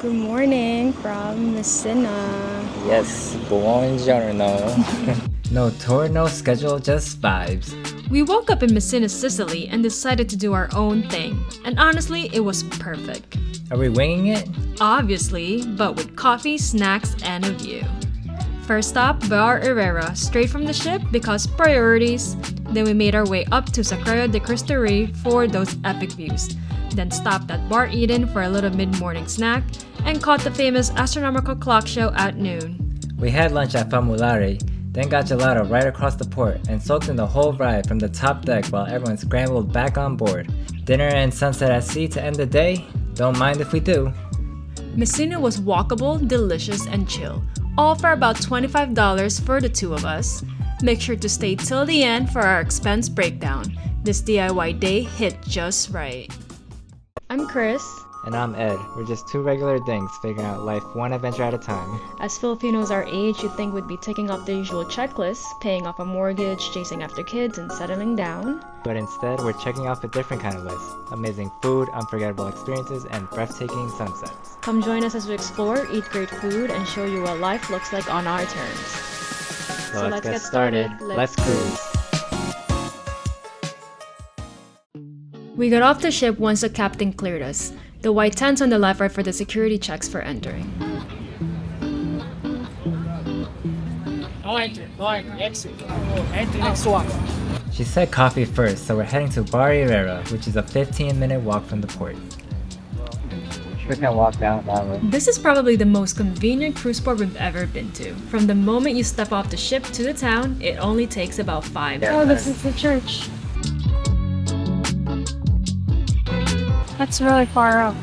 Good morning from Messina. Yes, buongiorno. No tour, no schedule, just vibes. We woke up in Messina, Sicily and decided to do our own thing. And honestly, it was perfect. Are we winging it? Obviously, but with coffee, snacks, and a view. First stop, Bar Irrera, straight from the ship because priorities. Then we made our way up to Sacrario di Cristo Re for those epic views. Then stopped at Bar Eden for a little mid-morning snack and caught the famous Astronomical clock show at noon. We had lunch at Famulari, then got gelato right across the port and soaked in the whole ride from the top deck while everyone scrambled back on board. Dinner and sunset at sea to end the day? Don't mind if we do. Messina was walkable, delicious, and chill, all for about $25 for the two of us. Make sure to stay till the end for our expense breakdown. This DIY day hit just right. I'm Chris. And I'm Ed. We're just two regular things figuring out life one adventure at a time. As Filipinos our age, you'd think we'd be ticking off the usual checklists, paying off a mortgage, chasing after kids, and settling down. But instead, we're checking off a different kind of list. Amazing food, unforgettable experiences, and breathtaking sunsets. Come join us as we explore, eat great food, and show you what life looks like on our terms. So let's get started. Let's cruise. We got off the ship once the captain cleared us. The white tents on the left are for the security checks for entering. No entry, exit. Entry next one. She said coffee first, so we're heading to Bar Irrera, which is a 15-minute walk from the port. We're gonna walk down that way. This is probably the most convenient cruise port we've ever been to. From the moment you step off the ship to the town, it only takes about 5 minutes. Oh, this is the church. That's really far up.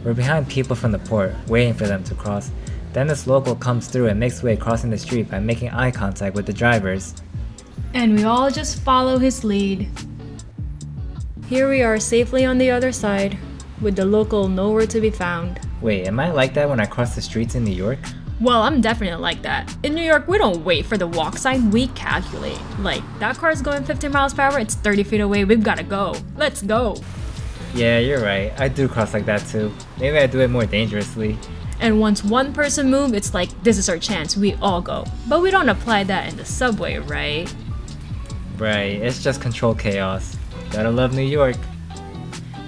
We're behind people from the port, waiting for them to cross. Then this local comes through and makes way crossing the street by making eye contact with the drivers. And we all just follow his lead. Here we are safely on the other side, with the local nowhere to be found. Wait, am I like that when I cross the streets in New York? Well, I'm definitely like that. In New York, we don't wait for the walk sign, we calculate. Like, that car's going 15 miles per hour, it's 30 feet away, we've gotta go. Let's go. Yeah, you're right. I do cross like that too. Maybe I do it more dangerously. And once one person moves, it's like, this is our chance, we all go. But we don't apply that in the subway, right? Right, it's just controlled chaos. Gotta love New York.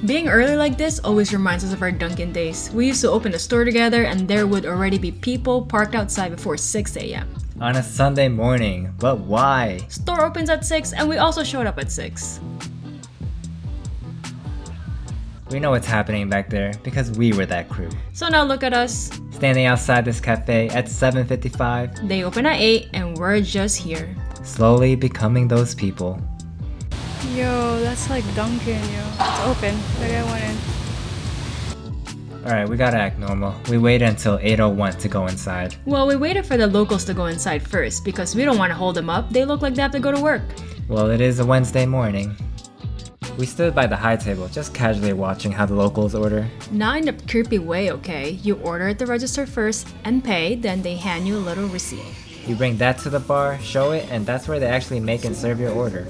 Being early like this always reminds us of our Dunkin' days. We used to open a store together and there would already be people parked outside before 6 a.m. On a Sunday morning, but why? Store opens at 6 and we also showed up at 6. We know what's happening back there because we were that crew. So now look at us. Standing outside this cafe at 7:55. They open at 8 and we're just here. Slowly becoming those people. Yo, that's like Dunkin', yo. It's open, but I went in. Alright, we gotta act normal. We waited until 8:01 to go inside. Well, we waited for the locals to go inside first because we don't want to hold them up. They look like they have to go to work. Well, it is a Wednesday morning. We stood by the high table, just casually watching how the locals order. Not in a creepy way, okay? You order at the register first and pay, then they hand you a little receipt. You bring that to the bar, show it, and that's where they actually make and serve your order.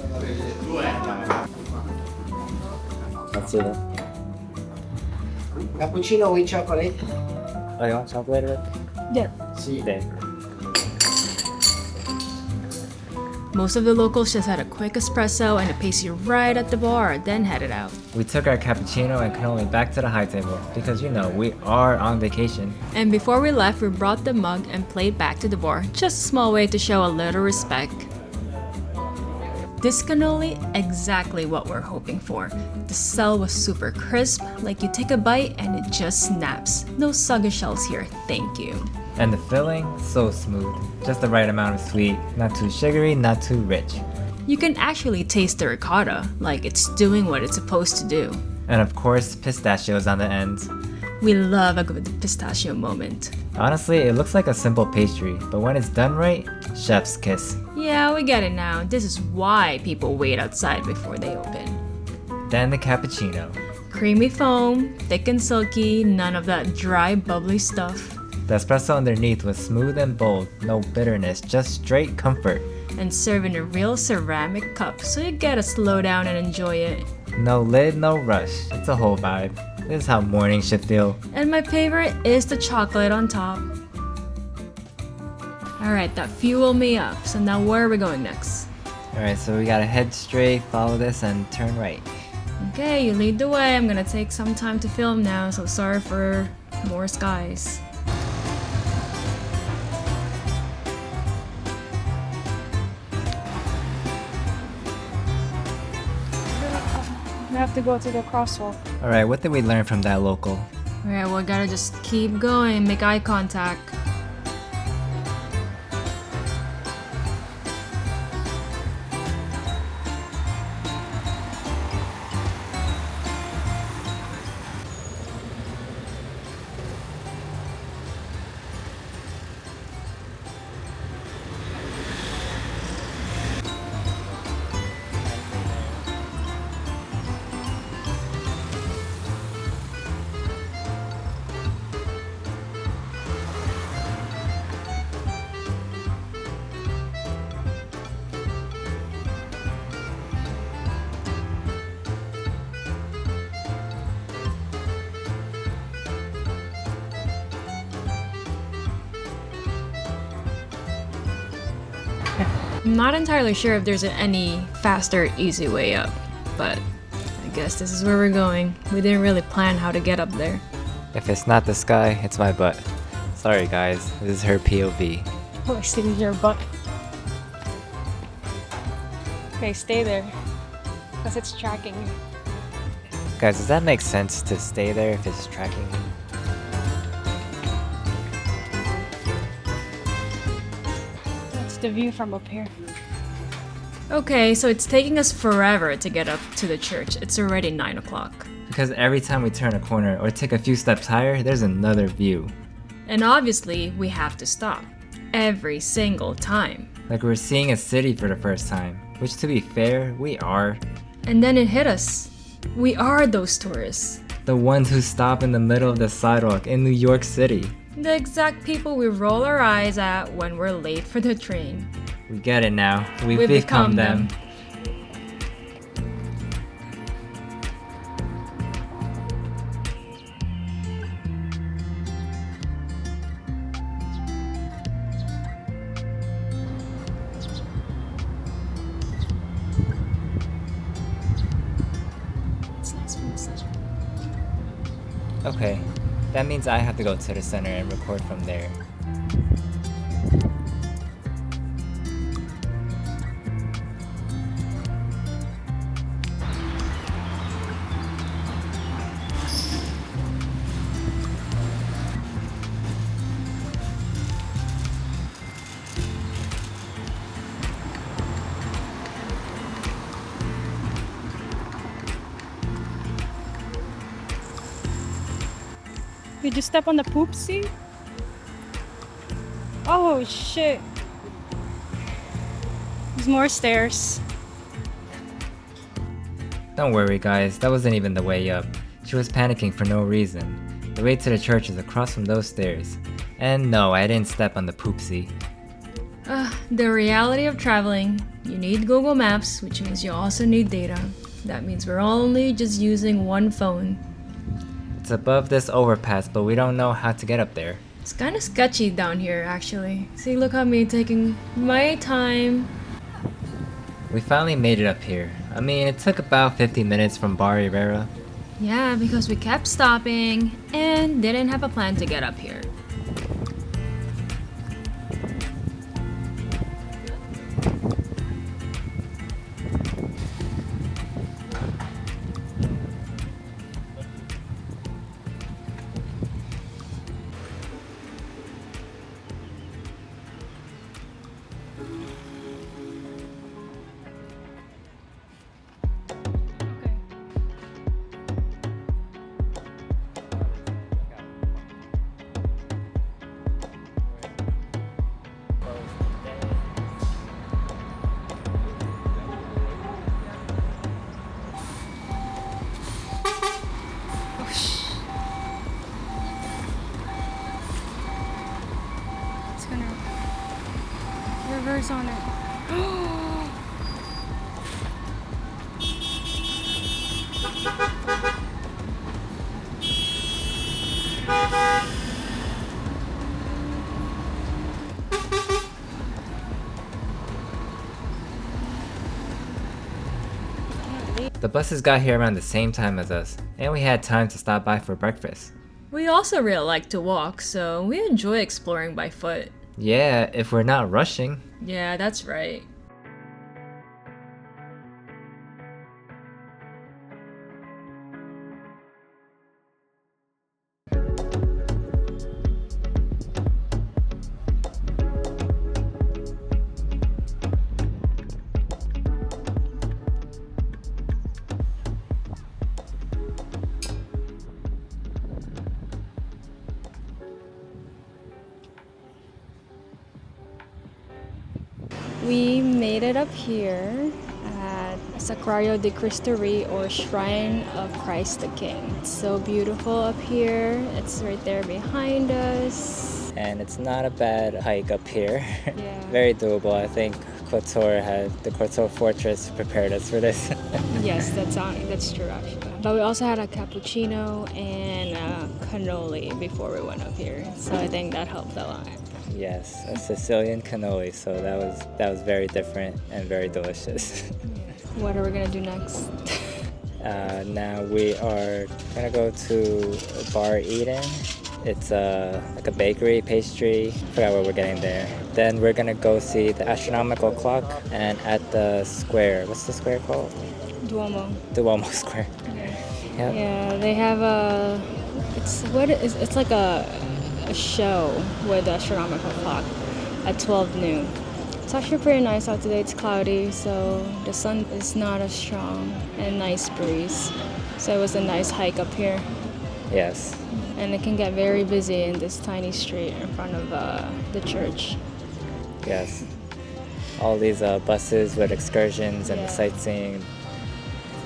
Let's see that. Cappuccino with chocolate. Oh, you want chocolate? Rick? Yeah. See. Okay. Most of the locals just had a quick espresso and a pastry right at the bar, then headed out. We took our cappuccino and cannoli back to the high table because, you know, we are on vacation. And before we left, we brought the mug and played back to the bar. Just a small way to show a little respect. This cannoli, exactly what we're hoping for. The shell was super crisp, like you take a bite and it just snaps. No soggy shells here, thank you. And the filling, so smooth. Just the right amount of sweet, not too sugary, not too rich. You can actually taste the ricotta, like it's doing what it's supposed to do. And of course, pistachios on the ends. We love a good pistachio moment. Honestly, it looks like a simple pastry, but when it's done right, chef's kiss. Yeah, we get it now. This is why people wait outside before they open. Then the cappuccino. Creamy foam, thick and silky, none of that dry, bubbly stuff. The espresso underneath was smooth and bold, no bitterness, just straight comfort. and serve in a real ceramic cup, so you gotta slow down and enjoy it. No lid, no rush. It's a whole vibe. This is how morning should feel. And my favorite is the chocolate on top. Alright, that fueled me up. So now where are we going next? Alright, so we gotta head straight, follow this, and turn right. Okay, you lead the way. I'm gonna take some time to film now, so sorry for more skies. We have to go to the crosswalk. Alright, what did we learn from that local? Alright, well, gotta just keep going and make eye contact. I'm not entirely sure if there's any faster, easy way up, but I guess this is where we're going. We didn't really plan how to get up there. If it's not the sky, it's my butt. Sorry guys, this is her POV. Oh, I see your butt. Okay, stay there. Because it's tracking you. Guys, does that make sense to stay there if it's tracking me? That's the view from up here. Okay, so it's taking us forever to get up to the church. It's already 9 o'clock. Because every time we turn a corner or take a few steps higher, there's another view. And obviously, we have to stop. Every single time. Like we're seeing a city for the first time. Which, to be fair, we are. And then it hit us. We are those tourists. The ones who stop in the middle of the sidewalk in New York City. The exact people we roll our eyes at when we're late for the train. We get it now. We've become become them. Okay, that means I have to go to the center and record from there. Did you step on the poopsie? Oh shit. There's more stairs. Don't worry guys, that wasn't even the way up. She was panicking for no reason. The way to the church is across from those stairs. And no, I didn't step on the poopsie. The reality of traveling. You need Google Maps, which means you also need data. That means we're only just using one phone. It's above this overpass, but we don't know how to get up there. It's kind of sketchy down here, actually. See, look at me taking my time. We finally made it up here. I mean, it took about 50 minutes from Bar Irrera. Yeah, because we kept stopping and didn't have a plan to get up here. The buses got here around the same time as us, and we had time to stop by for breakfast. We also really like to walk, so we enjoy exploring by foot. Yeah, if we're not rushing. Yeah, that's right. We made it up here at Sacrario di Cristo Re, or Shrine of Christ the King. It's so beautiful up here. It's right there behind us. And it's not a bad hike up here. Yeah. Very doable. I think the Kotor Fortress prepared us for this. Yes, that's true actually. But we also had a cappuccino and a cannoli before we went up here, so I think that helped a lot. Yes, a Sicilian cannoli, so that was very different and very delicious. What are we gonna do next? Now we are gonna go to Bar Eden. It's like a bakery, pastry. Forgot what we're getting there. Then we're gonna go see the astronomical clock, and at the square. What's the square called? Duomo. Duomo Square. Yep. Yeah, they have it's like a show with the astronomical clock at 12 noon. It's actually pretty nice out today. It's cloudy, so the sun is not as strong, and nice breeze. So it was a nice hike up here. Yes. And it can get very busy in this tiny street in front of the church. Yes. All these buses with excursions and Yeah. the sightseeing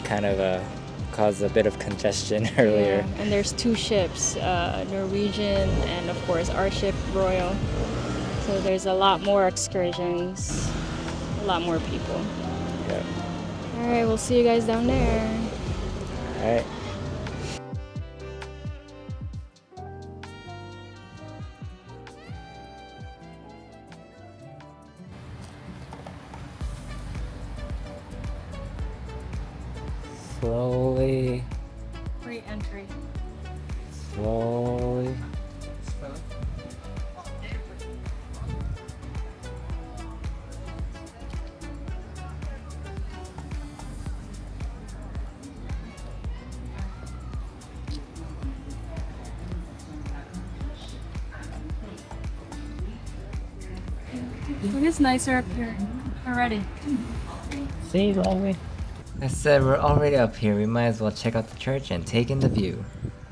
kind of caused a bit of congestion earlier. Yeah, and there's two ships, Norwegian and of course our ship, Royal. So there's a lot more excursions, a lot more people. Yep. All right, we'll see you guys down there. All right. Slowly, Free entry. slowly. It is nicer up here already. See, slowly. I said we're already up here. We might as well check out the church and take in the view.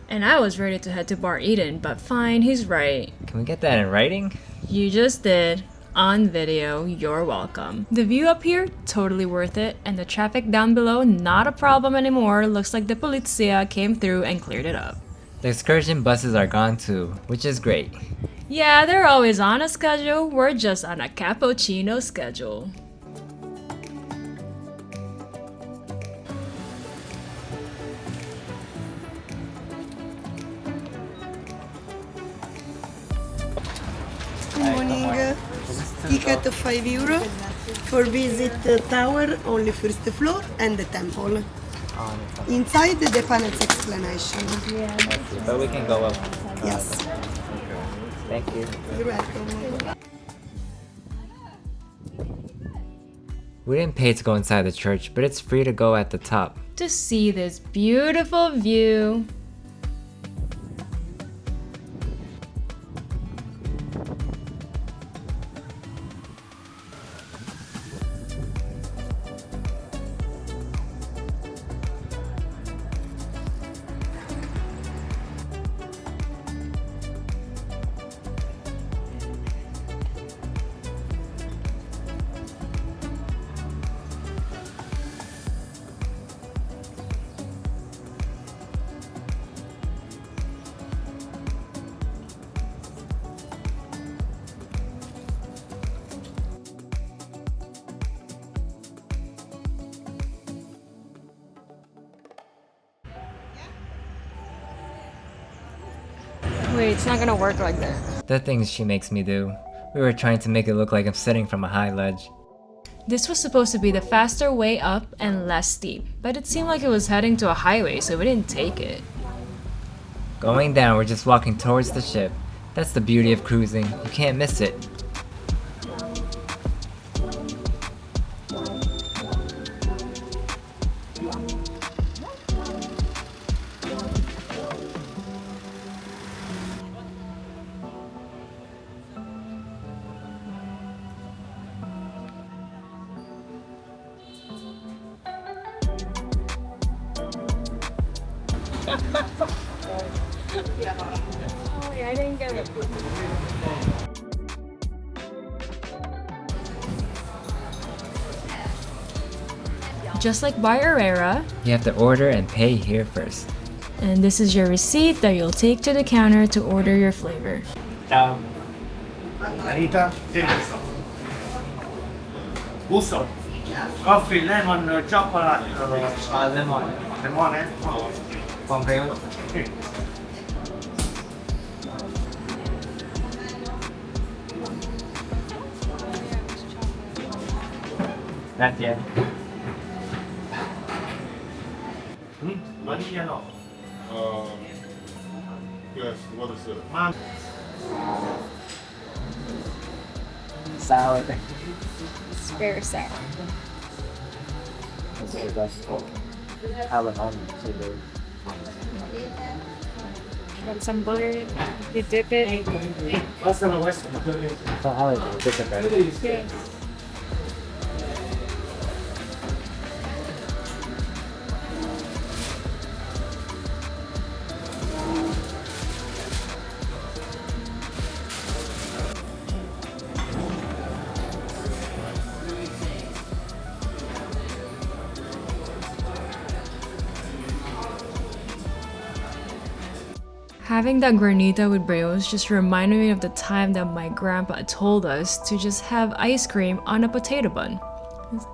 And I was ready to head to Bar Eden, but fine, he's right. Can we get that in writing? You just did. On video, you're welcome. The view up here, totally worth it, and the traffic down below, not a problem anymore. Looks like the polizia came through and cleared it up. The excursion buses are gone too, which is great. Yeah, they're always on a schedule. We're just on a cappuccino schedule. Good morning. Ticket of €5 for visit the tower, only first floor and the temple. Inside the panel's explanation. But we can go up. Yes, Thank you. you're welcome. We didn't pay to go inside the church, but it's free to go at the top. To see this beautiful view. Wait, it's not gonna work like that. The things she makes me do. We were trying to make it look like I'm sitting from a high ledge. This was supposed to be the faster way up and less steep, but it seemed like it was heading to a highway, so we didn't take it. Going down, we're just walking towards the ship. That's the beauty of cruising. You can't miss it. I didn't get it. Just like Bar Irrera, You have to order and pay here first. and this is your receipt that you'll take to the counter to order your flavor. Ciao. Anita? Gusto? Coffee, lemon, chocolate. Lemon. Lemon, Comprego. Grazie. Vaniglia no. Yes, what is it? Salad. It's very sour. Got some butter. You dip it. Basta la vuestra. Yes. Having that granita with breos just reminded me of the time that my grandpa told us to just have ice cream on a potato bun.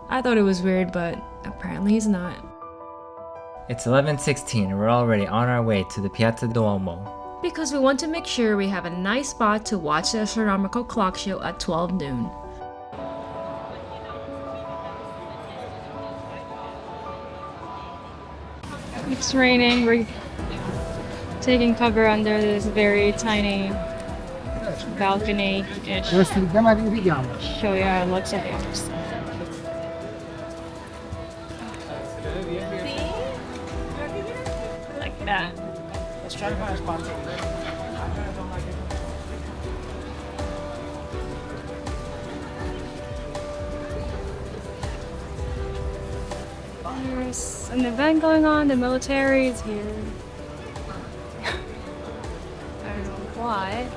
I thought it was weird, but apparently he's not. It's 11:16 and we're already on our way to the Piazza Duomo. Because we want to make sure we have a nice spot to watch the astronomical clock show at 12 noon. It's raining. We're taking cover under this very tiny balcony-ish. Show you how it looks at the other side. Like that. Let's try to find a spot. There's an event going on. The military is here. I don't know why.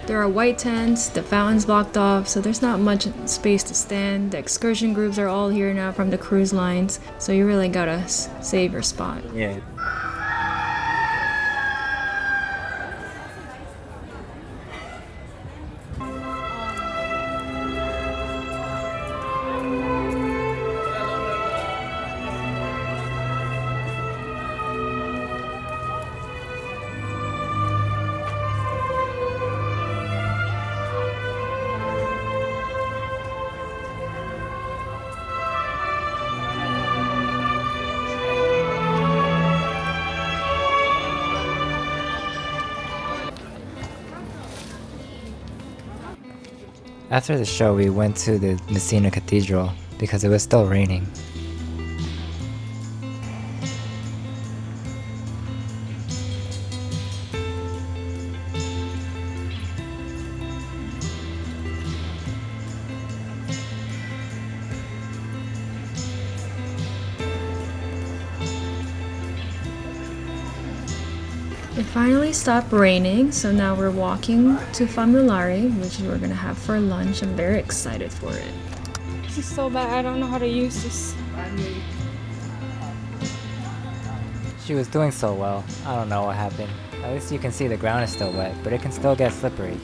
There are white tents, the fountain's blocked off, so there's not much space to stand. The excursion groups are all here now from the cruise lines, so you really gotta save your spot. Yeah. After the show, we went to the Messina Cathedral because it was still raining. It finally stopped raining, so now we're walking to Famulari, which we're gonna have for lunch. I'm very excited for it. This is so bad. I don't know how to use this. She was doing so well. I don't know what happened. At least you can see the ground is still wet, but it can still get slippery.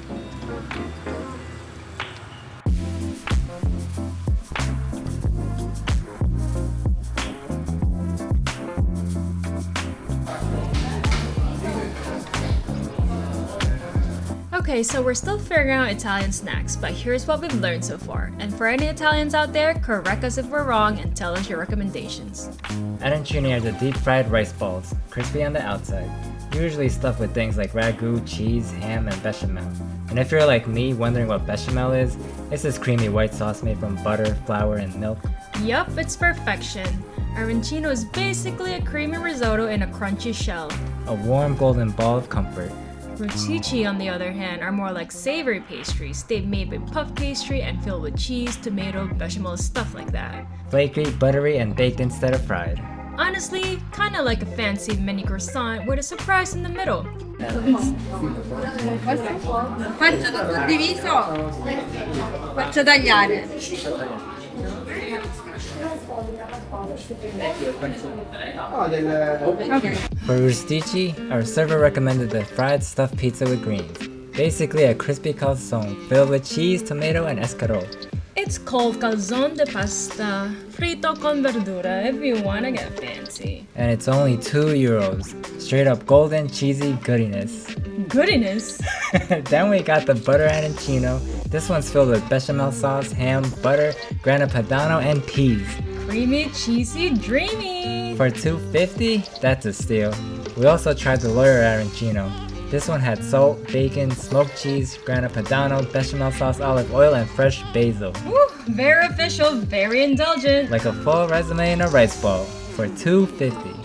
Okay, Okay, so we're still figuring out Italian snacks, but here's what we've learned so far. And for any Italians out there, correct us if we're wrong and tell us your recommendations. Arancini are the deep fried rice balls, crispy on the outside, usually stuffed with things like ragu, cheese, ham, and bechamel. And if you're like me wondering what bechamel is, it's this creamy white sauce made from butter, flour, and milk. Yup, it's perfection. Arancino is basically a creamy risotto in a crunchy shell. A warm golden ball of comfort. Rustici, on the other hand, are more like savory pastries. They're made with puff pastry and filled with cheese, tomato, bechamel, stuff like that. Flaky, buttery, and baked instead of fried. Honestly, kinda like a fancy mini croissant with a surprise in the middle. Faccio tutto diviso, faccio tagliare. For rustici, our server recommended the fried stuffed pizza with greens. Basically a crispy calzone filled with cheese, tomato, and escargot. It's called calzone de pasta, frito con verdura if you wanna get fancy. And it's only €2. Straight up golden, cheesy goodiness. Goodiness! Then we got the butter arancino. This one's filled with bechamel sauce, ham, butter, grana padano, and peas. Creamy, cheesy, dreamy! For $2.50, that's a steal. We also tried the lawyer arancino. This one had salt, bacon, smoked cheese, grana padano, bechamel sauce, olive oil, and fresh basil. Woo! Very official, very indulgent. Like a full resume in a rice ball for $2.50.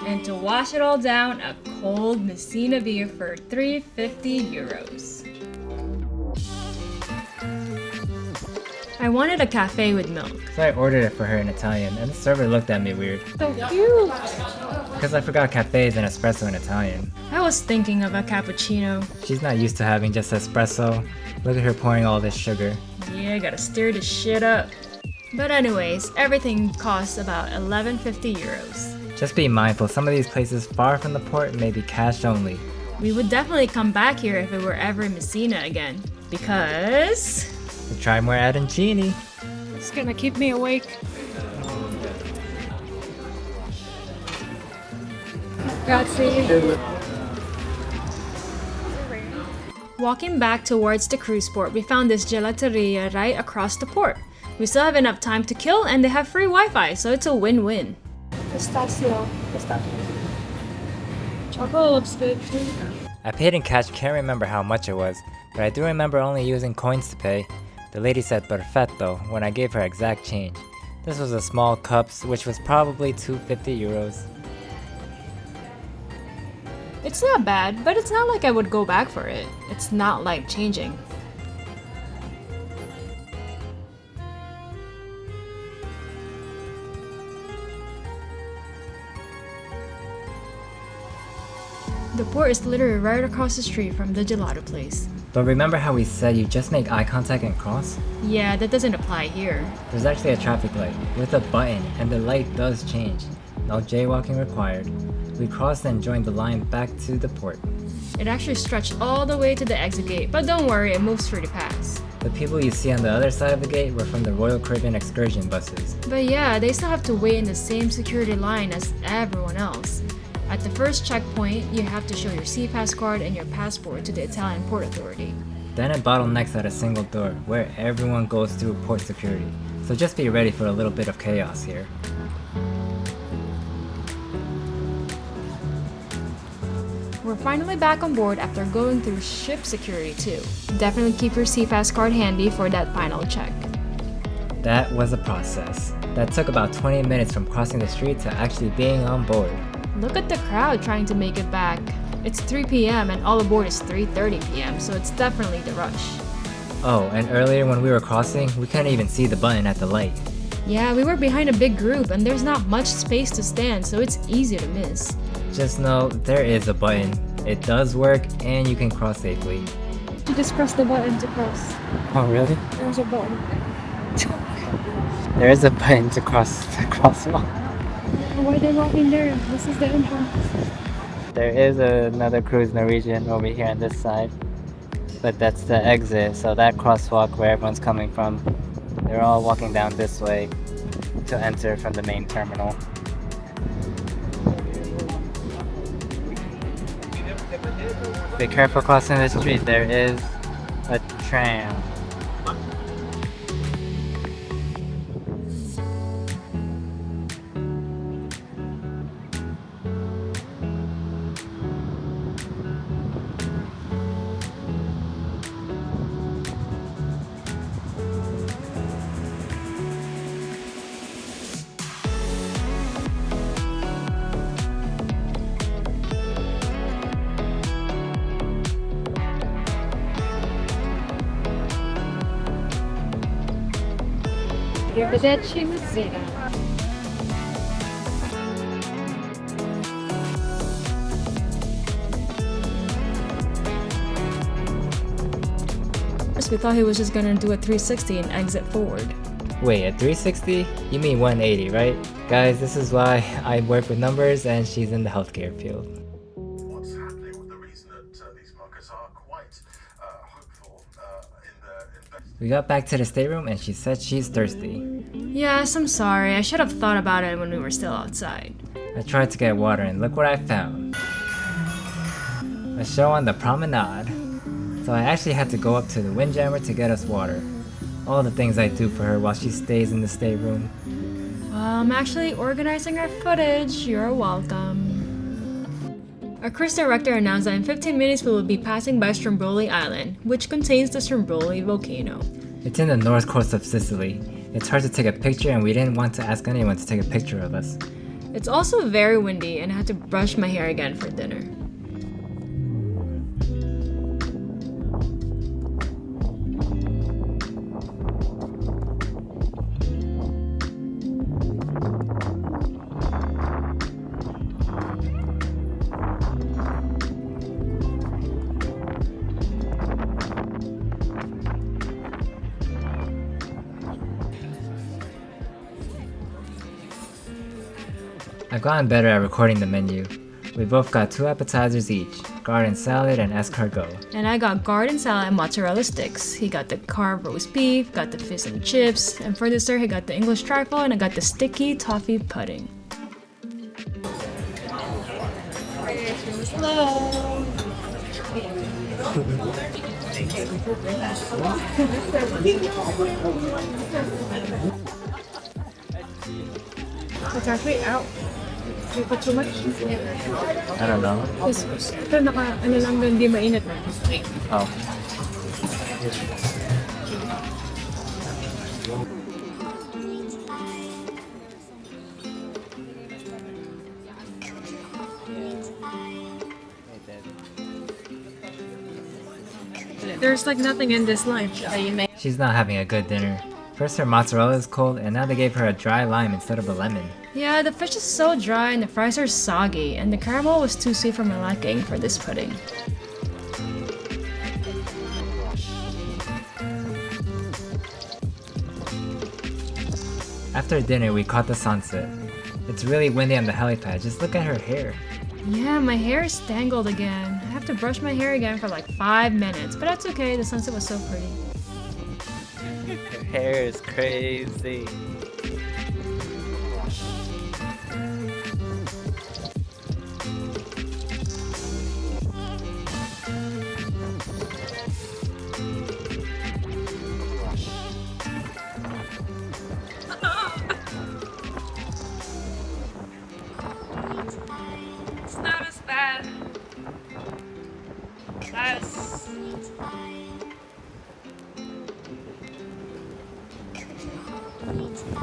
And to wash it all down, a cold Messina beer for €3.50. I wanted a cafe with milk. So I ordered it for her in Italian, and the server looked at me weird. So cute! Because I forgot cafe is an espresso in Italian. I was thinking of a cappuccino. She's not used to having just espresso. Look at her pouring all this sugar. Yeah, gotta stir this shit up. But anyways, everything costs about €11.50. Just be mindful, some of these places far from the port may be cash only. We would definitely come back here if we were ever in Messina again. Because... To try more arancini. It's gonna keep me awake. Grazie. Walking back towards the cruise port, we found this gelateria right across the port. We still have enough time to kill and they have free Wi-Fi, so it's a win-win. Pistachio. Chocolate looks good too. I paid in cash, can't remember how much it was, but I do remember only using coins to pay. The lady said perfetto when I gave her exact change. This was a small cups, which was probably €2.50. It's not bad, but it's not like I would go back for it. It's not life-changing. The port is literally right across the street from the gelato place. But remember how we said you just make eye contact and cross? Yeah, that doesn't apply here. There's actually a traffic light with a button, and the light does change. No jaywalking required. We crossed and joined the line back to the port. It actually stretched all the way to the exit gate, but don't worry, it moves free to pass. The people you see on the other side of the gate were from the Royal Caribbean excursion buses. But yeah, they still have to wait in the same security line as everyone else. At the first checkpoint, you have to show your SeaPass card and your passport to the Italian Port Authority. Then it bottlenecks at a single door, where everyone goes through port security. So just be ready for a little bit of chaos here. We're finally back on board after going through ship security too. Definitely keep your SeaPass card handy for that final check. That was a process. That took about 20 minutes from crossing the street to actually being on board. Look at the crowd trying to make it back. It's 3 p.m. and all aboard is 3:30 p.m, so it's definitely the rush. Oh, and earlier when we were crossing, we couldn't even see the button at the light. Yeah, we were behind a big group and there's not much space to stand, so it's easy to miss. Just know there is a button. It does work and you can cross safely. You just press the button to cross. Oh really? There's a button. There is a button to cross the crosswalk. Why are they walking there? This is the entrance. There is another cruise Norwegian over here on this side. But that's the exit, so that crosswalk where everyone's coming from, they're all walking down this way to enter from the main terminal. Be careful crossing the street, there is a tram. Arrivederci Messina. First, we thought he was just gonna do a 360 and exit forward. Wait, a 360? You mean 180, right? Guys, this is why I work with numbers and she's in the healthcare field. What's happening with the reason that these markets are quite hopeful in their investment. We got back to the stateroom and she said she's thirsty. Yes, I'm sorry. I should have thought about it when we were still outside. I tried to get water and look what I found. A show on the promenade. So I actually had to go up to the windjammer to get us water. All the things I do for her while she stays in the stateroom. Well, I'm actually organizing our footage. You're welcome. Our cruise director announced that in 15 minutes we will be passing by Stromboli Island, which contains the Stromboli volcano. It's in the north coast of Sicily. It's hard to take a picture and we didn't want to ask anyone to take a picture of us. It's also very windy and I had to brush my hair again for dinner. I've gotten better at recording the menu. We both got 2 appetizers each, garden salad and escargot. And I got garden salad and mozzarella sticks. He got the carved roast beef, got the fish and chips, and for dessert he got the English trifle and I got the sticky toffee pudding. It's actually out. You put too much? I don't know. Ito ano lang doon, di mainit na. Oh. There's like nothing in this lunch that you made. She's not having a good dinner. First her mozzarella is cold and now they gave her a dry lime instead of a lemon. Yeah, the fish is so dry and the fries are soggy, and the caramel was too sweet for my liking for this pudding. After dinner we caught the sunset. It's really windy on the helipad, just look at her hair. Yeah, my hair is tangled again. I have to brush my hair again for like 5 minutes, but that's okay, the sunset was so pretty. Her hair is crazy. It's not as bad as...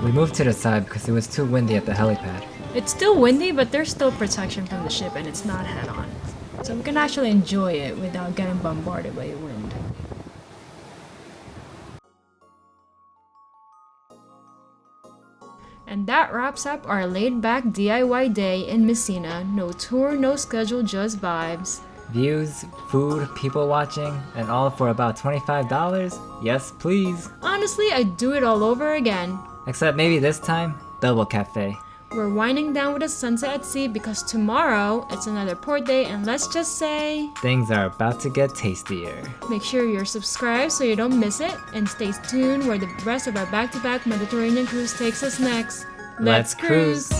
We moved to the side because it was too windy at the helipad. It's still windy, but there's still protection from the ship and it's not head-on. So we can actually enjoy it without getting bombarded by the wind. And that wraps up our laid-back DIY day in Messina. No tour, no schedule, just vibes. Views, food, people watching, and all for about $25? Yes, please. Honestly, I'd do it all over again. Except maybe this time, double cafe. We're winding down with a sunset at sea because tomorrow it's another port day, and let's just say Things are about to get tastier. make sure you're subscribed so you don't miss it, and stay tuned where the rest of our back-to-back Mediterranean cruise takes us next. Let's cruise!